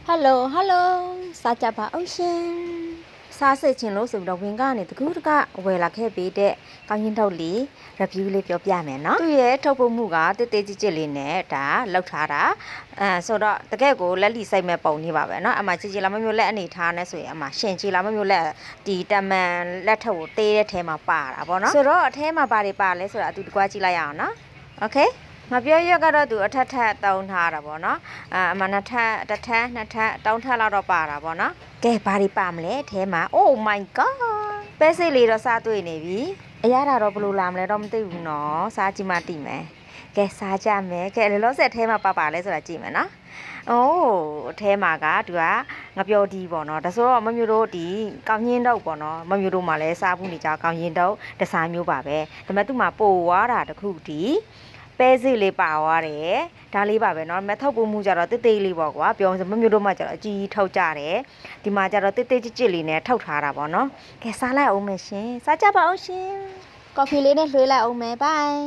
Hello, hello. Sa cha ba ocean. Sa se chin lo so do win ka ne tku taka we la khe pe de kaung yin thok li review လေးပြောပြမယ်เนาะသူရဲ့ထုတ်ပို့မှုကတိတ်တိတ်ကြစ်ကြစ်လေးနဲ့ဒါလောက်ထားတာဆိုတော့တကယ်ကိုလက်လီစိုက်မဲ့ပုံနေပါပဲเนาะအမှချီချီလာမမျိုးလက်အနေထားနဲ့ဆိုရင်အမှရှင်ချီလာမမျိုးလက်ဒီတမန်လက်ထက်ကိုတေးတဲ့ထဲမှာပါတာဗောเนาะဆိုတော့အထဲမှာပါတယ်ပါလဲဆိုတာအတူတကွာကြည့်လိုက်ရအောင်เนาะ Okay မပြောရကတော့သူအထက်ထက်တောင်းထားတာပေါ့နော်အမနှစ်ထက်တစ်ထက်နှစ်ထက်တောင်းထက်လောက်တော့ပါတာပေါ့နော်ကဲဘာတွေပါမလဲအဲထဲမှာ Oh my god ပဲစိတ်လေးတော့စားတွေ့နေပြီအရသာတော့ဘယ်လိုလာမလဲတော့မသိဘူးနော်စားကြည့်မှသိမယ်ကဲစားကြမယ်ကဲလောလောဆယ်ထဲမှာပါလဲဆိုတာကြည့်မယ်နော်အိုးအထဲမှာကသူကငပြောဒီပေါ့နော်ဒါဆိုတော့မမျိုးတို့ဒီကောင်းရင်းတော့ပေါ့နော်မမျိုးတို့မှလည်းစားဘူးနေကြကောင်းရင်းတော့ဒီဇိုင်းမျိုးပါပဲဒါပေမဲ့သူ့မှာပို့သွားတာတခုဒီပဲစိလေးပါသွားတယ်ဒါလေးပါပဲเนาะမထုတ်ပို့မှုကြတော့တိတ်တိတ်လေးပေါ့ကွာပြောမမျိုးတို့မှကြတော့အကြီးကြီးထုတ်ကြတယ်ဒီမှာကြတော့တိတ်တိတ်ကြစ်ကြစ်လေးနဲ့ထုတ်ထားတာပေါ့เนาะကဲစားလိုက်အောင်မယ်ရှင်စားကြပါအောင်ရှင်ကော်ဖီလေးနဲ့လွှေးလိုက်အောင်မယ် bye